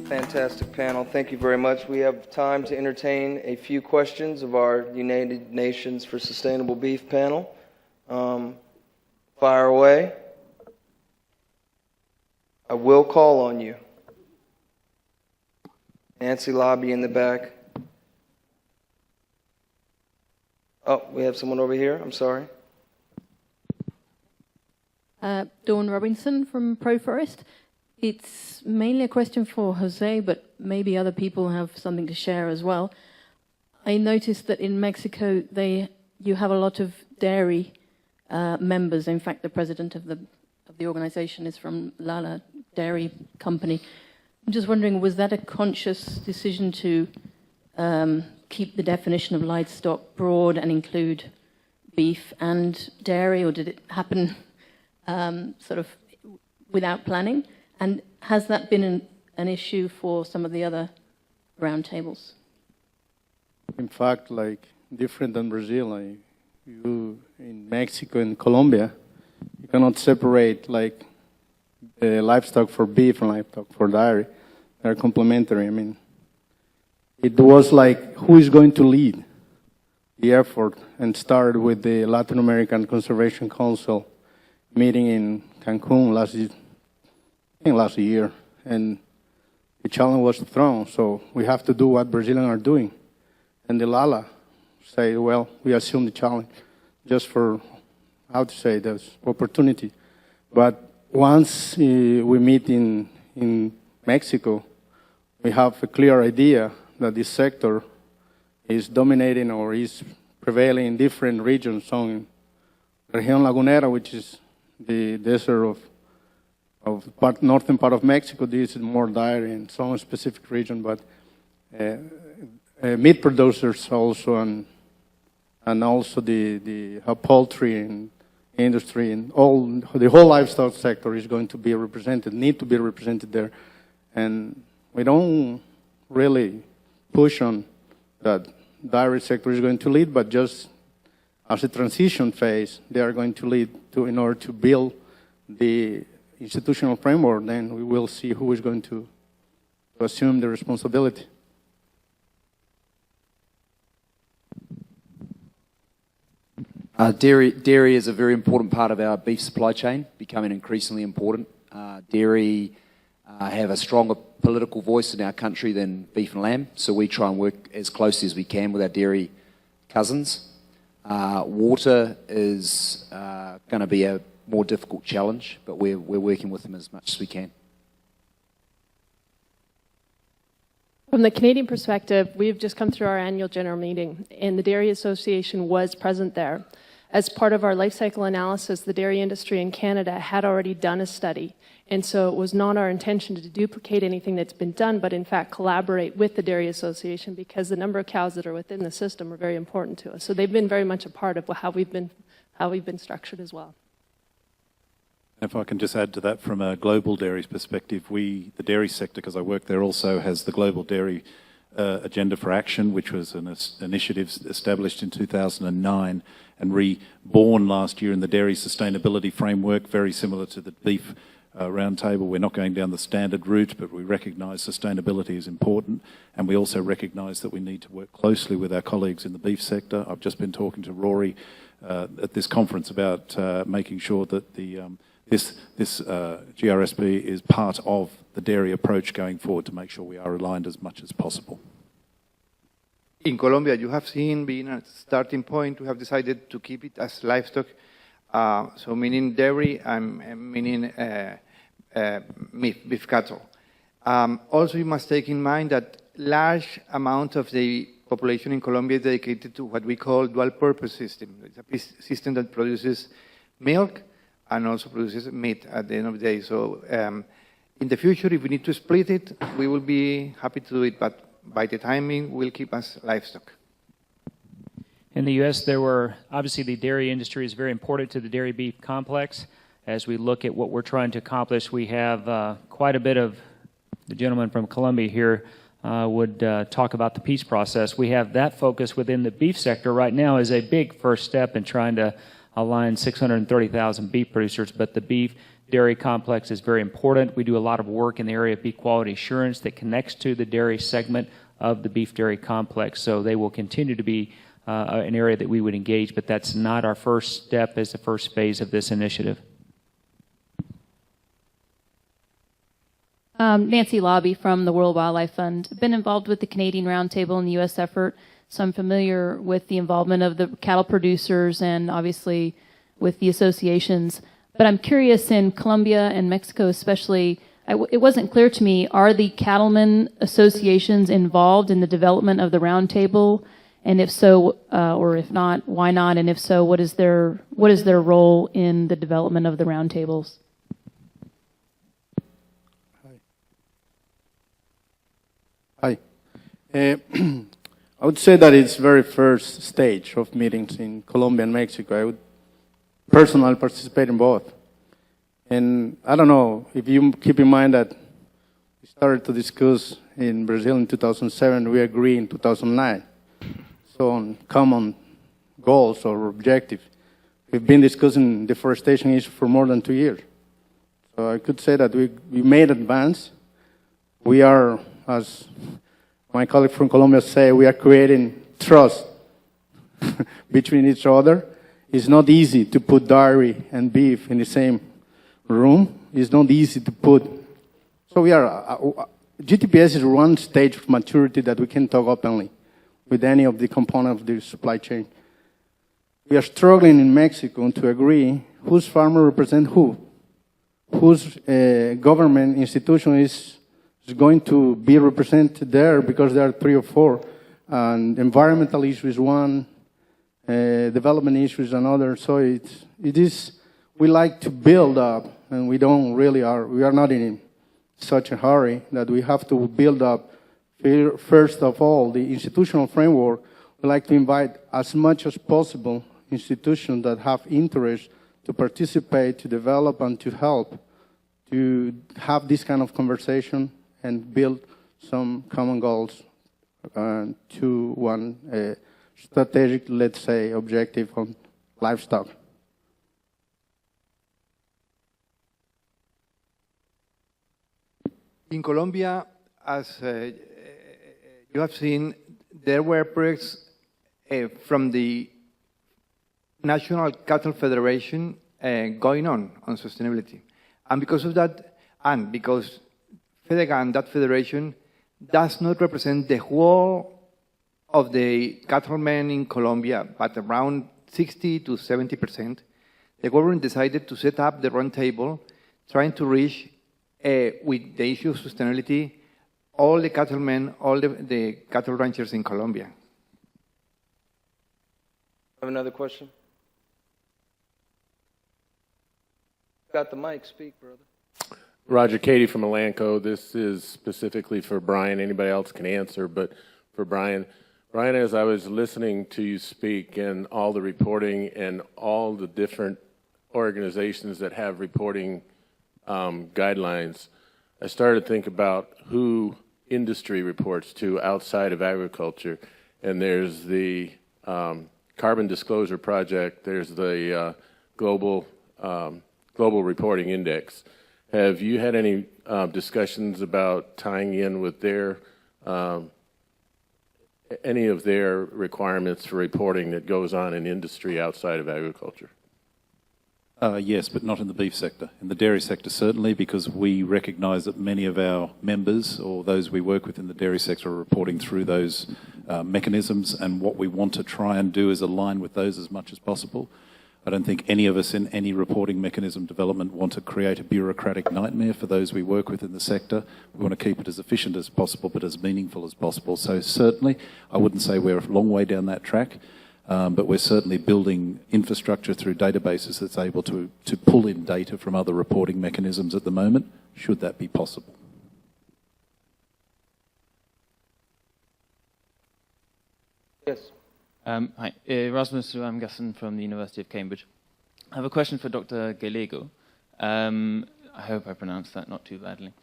Fantastic panel. Thank you very much. We have time to entertain a few questions of our United Nations for Sustainable Beef panel. Fire away. I will call on you. Nancy Lobby in the back. Oh, we have someone over here. I'm sorry. Dawn Robinson from ProForest. It's mainly a question for Jose, but maybe other people have something to share as well. I noticed that in Mexico, you have a lot of dairy members. In fact, the president of the organization is from Lala Dairy Company. I'm just wondering, was that a conscious decision to keep the definition of livestock broad and include beef and dairy, or did it happen sort of without planning? And has that been an issue for some of the other roundtables? In fact, like different than Brazil, like you in Mexico and Colombia, you cannot separate like livestock for beef and livestock for dairy. They're complementary. I mean, it was like who is going to lead the effort, and started with the Latin American Conservation Council meeting in Cancun last year, and the challenge was thrown. So we have to do what Brazilians are doing, and the Lala say, well, we assume the challenge just for this opportunity. But once we meet in Mexico, we have a clear idea that this sector is dominating or is prevailing in different regions. So in Región Lagunera, which is the desert of northern part of Mexico, this is more dairy in some specific region, but meat producers also, and also the poultry and industry and the whole livestock sector is going to be represented, need to be represented there. And we don't really push on that dairy sector is going to lead, but just as a transition phase, they are going to lead in order to build the institutional framework. Then we will see who is going to assume the responsibility. Dairy is a very important part of our beef supply chain, becoming increasingly important. Dairy have a stronger political voice in our country than beef and lamb, so we try and work as closely as we can with our dairy cousins. Water is going to be a more difficult challenge, but we're working with them as much as we can. From the Canadian perspective, we've just come through our annual general meeting, and the Dairy Association was present there. As part of our life cycle analysis, the dairy industry in Canada had already done a study, and so it was not our intention to duplicate anything that's been done, but in fact collaborate with the Dairy Association, because the number of cows that are within the system are very important to us. So they've been very much a part of how we've been structured as well. If I can just add to that from a global dairy perspective, the dairy sector, because I work there also, has the Global Dairy Agenda for Action, which was an initiative established in 2009 and reborn last year in the Dairy Sustainability Framework, very similar to the beef roundtable. We're not going down the standard route, but we recognise sustainability is important, and we also recognise that we need to work closely with our colleagues in the beef sector. I've just been talking to Rory at this conference about making sure that this GRSB is part of the dairy approach going forward to make sure we are aligned as much as possible. In Colombia, you have seen being a starting point, we have decided to keep it as livestock, so meaning dairy and meaning beef cattle. Also, you must take in mind that large amount of the population in Colombia is dedicated to what we call dual-purpose system. It's a system that produces milk and also produces meat at the end of the day. So in the future, if we need to split it, we will be happy to do it, but by the timing, we'll keep us livestock. In the U.S., obviously the dairy industry is very important to the dairy beef complex. As we look at what we're trying to accomplish, we have quite a bit of, the gentleman from Colombia here would talk about the peace process. We have that focus within the beef sector right now as a big first step in trying to align 630,000 beef producers, but the beef dairy complex is very important. We do a lot of work in the area of beef quality assurance that connects to the dairy segment of the beef dairy complex. So they will continue to be an area that we would engage, but that's not our first step as the first phase of this initiative. Nancy Lobby from the World Wildlife Fund. I've been involved with the Canadian Roundtable and the U.S. effort, so I'm familiar with the involvement of the cattle producers and obviously with the associations. But I'm curious, in Colombia and Mexico especially, it wasn't clear to me, are the cattlemen associations involved in the development of the Roundtable? And if so, or if not, why not? And if so, what is their role in the development of the Roundtables? Hi. I would say that it's very first stage of meetings in Colombia and Mexico. I would personally participate in both. And I don't know, if you keep in mind that we started to discuss in Brazil in 2007, we agreed in 2009. So on common goals or objectives. We've been discussing deforestation issue for more than 2 years. So I could say that we made advance. We are, as my colleague from Colombia say, we are creating trust between each other. It's not easy to put dairy and beef in the same room. It's not easy to put. So we are, GTPS is one stage of maturity that we can talk openly with any of the components of the supply chain. We are struggling in Mexico to agree whose farmer represents who, whose government institution is going to be represented there, because there are 3 or 4. And environmental issue is one, development issue is another. So it is, we like to build up, and we are not in such a hurry that we have to build up. First of all, the institutional framework. We like to invite as much as possible institutions that have interest to participate, to develop, and to help to have this kind of conversation and build some common goals to one strategic, let's say, objective on livestock. In Colombia, as you have seen, there were projects from the National Cattle Federation going on sustainability. And because of that, and because FEDEGAN, that federation, does not represent the whole of the cattlemen in Colombia, but around 60 to 70%, the government decided to set up the Roundtable, trying to reach, with the issue of sustainability, all the cattlemen, all the cattle ranchers in Colombia. Have another question? Got the mic, speak, brother. Roger Cady from Elanco. This is specifically for Brian. Anybody else can answer, but for Brian. Brian, as I was listening to you speak and all the reporting and all the different organizations that have reporting guidelines, I started to think about who industry reports to outside of agriculture. And there's the Carbon Disclosure Project, there's the Global Reporting Index. Have you had any discussions about tying in with their any of their requirements for reporting that goes on in industry outside of agriculture? Yes, but not in the beef sector. In the dairy sector, certainly, because we recognise that many of our members or those we work with in the dairy sector are reporting through those mechanisms, and what we want to try and do is align with those as much as possible. I don't think any of us in any reporting mechanism development want to create a bureaucratic nightmare for those we work with in the sector. We want to keep it as efficient as possible, but as meaningful as possible. So certainly, I wouldn't say we're a long way down that track, but we're certainly building infrastructure through databases that's able to pull in data from other reporting mechanisms at the moment, should that be possible. Yes. Hi, Rasmus Ramgassen from the University of Cambridge. I have a question for Dr. Gallego. I hope I pronounced that not too badly.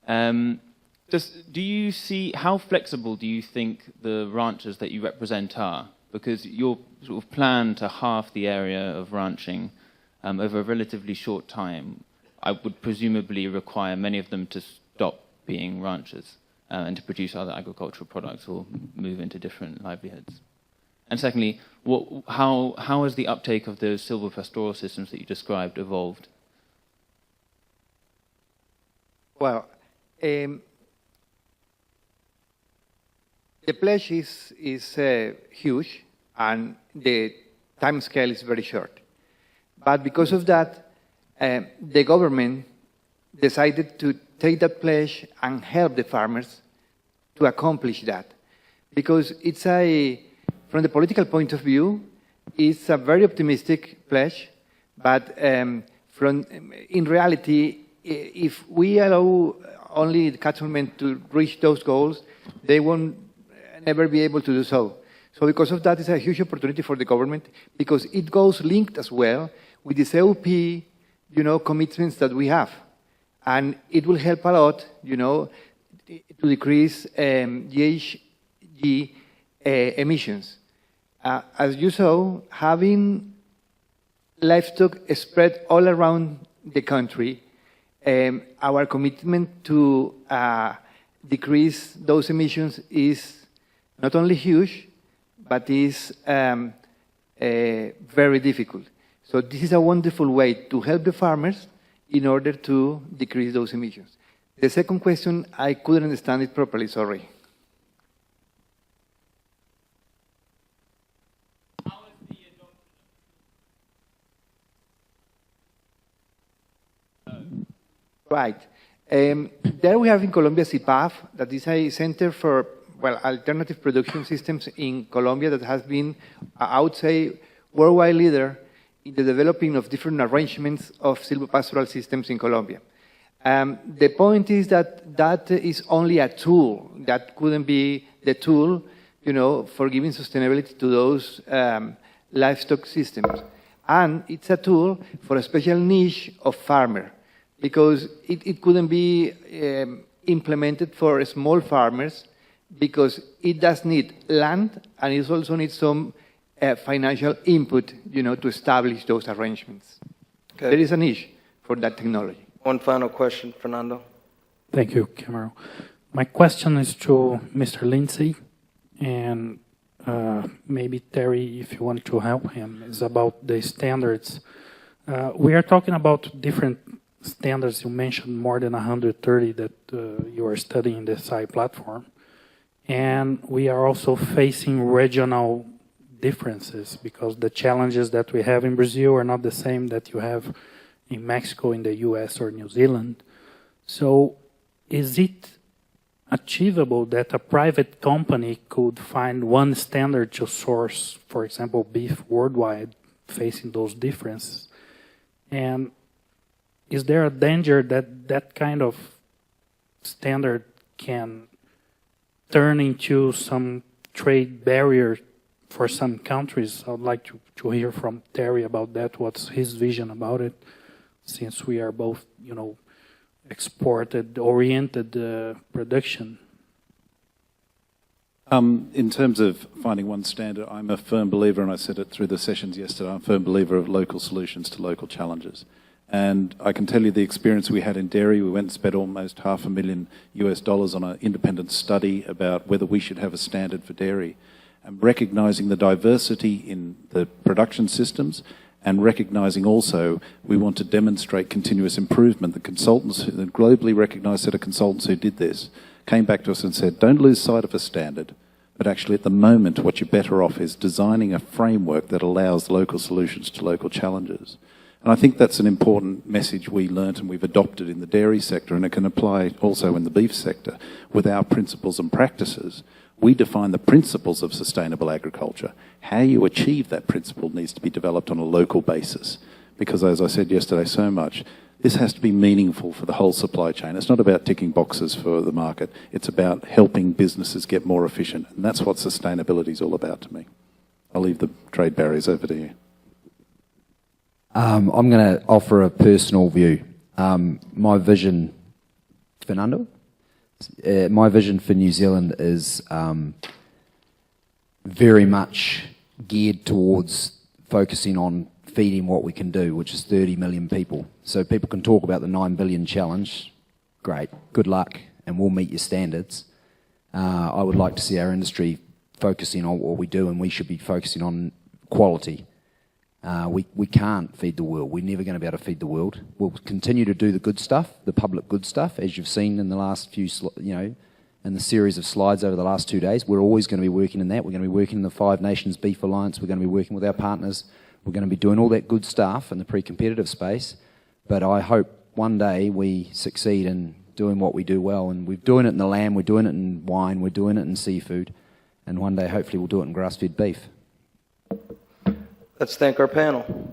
Do you see, how flexible do you think the ranchers that you represent are? Because your sort of plan to halve the area of ranching over a relatively short time, I would presumably require many of them to stop being ranchers and to produce other agricultural products or move into different livelihoods. And secondly, how has the uptake of those silvopastoral systems that you described evolved? Well, the pledge is huge, and the time scale is very short. But because of that, the government decided to take that pledge and help the farmers to accomplish that. Because it's from the political point of view, it's a very optimistic pledge, but in reality, if we allow only the cattlemen to reach those goals, they won't never be able to do so. So because of that, it's a huge opportunity for the government, because it goes linked as well with the COP, commitments that we have. And it will help a lot, to decrease GHG emissions. As you saw, having livestock spread all around the country, our commitment to decrease those emissions is not only huge, but is very difficult. So this is a wonderful way to help the farmers in order to decrease those emissions. The second question, I couldn't understand it properly, sorry. Right. There we have in Colombia CIPAF, that is a center for alternative production systems in Colombia that has been, I would say, worldwide leader in the developing of different arrangements of silvopastoral systems in Colombia. The point is that is only a tool. That couldn't be the tool, for giving sustainability to those livestock systems. And it's a tool for a special niche of farmer, because it couldn't be implemented for small farmers, because it does need land and it also needs some financial input, to establish those arrangements. Okay. There is a niche for that technology. One final question, Fernando. Thank you, Cameron. My question is to Mr. Lindsay, and maybe Terry, if you want to help him, is about the standards. We are talking about different standards. You mentioned more than 130 that you are studying the SI platform. And we are also facing regional differences, because the challenges that we have in Brazil are not the same that you have in Mexico, in the US, or New Zealand. So is it achievable that a private company could find one standard to source, for example, beef worldwide, facing those differences? And is there a danger that that kind of standard can turn into some trade barrier for some countries? I would like to hear from Terry about that. What's his vision about it, since we are both, exported-oriented production? In terms of finding one standard, I'm a firm believer, and I said it through the sessions yesterday, I'm a firm believer of local solutions to local challenges. And I can tell you the experience we had in dairy. We went and spent almost $500,000 on an independent study about whether we should have a standard for dairy, and recognizing the diversity in the production systems, and recognizing also we want to demonstrate continuous improvement. The consultants, the globally recognized set of consultants who did this, came back to us and said, don't lose sight of a standard, but actually at the moment what you're better off is designing a framework that allows local solutions to local challenges. And I think that's an important message we learnt and we've adopted in the dairy sector, and it can apply also in the beef sector. With our principles and practices, we define the principles of sustainable agriculture. How you achieve that principle needs to be developed on a local basis, because as I said yesterday so much, this has to be meaningful for the whole supply chain. It's not about ticking boxes for the market. It's about helping businesses get more efficient, and that's what sustainability is all about to me. I'll leave the trade barriers over to you. I'm going to offer a personal view. My vision, Fernando? My vision for New Zealand is very much geared towards focusing on feeding what we can do, which is 30 million people. So people can talk about the 9 billion challenge. Great, good luck, and we'll meet your standards. I would like to see our industry focusing on what we do, and we should be focusing on quality. We can't feed the world. We're never going to be able to feed the world. We'll continue to do the good stuff, the public good stuff, as you've seen in the last few, in the series of slides over the last 2 days. We're always going to be working in that. We're going to be working in the Five Nations Beef Alliance. We're going to be working with our partners. We're going to be doing all that good stuff in the pre-competitive space. But I hope one day we succeed in doing what we do well. And we're doing it in the lamb, we're doing it in wine, we're doing it in seafood. And one day, hopefully, we'll do it in grass-fed beef. Let's thank our panel.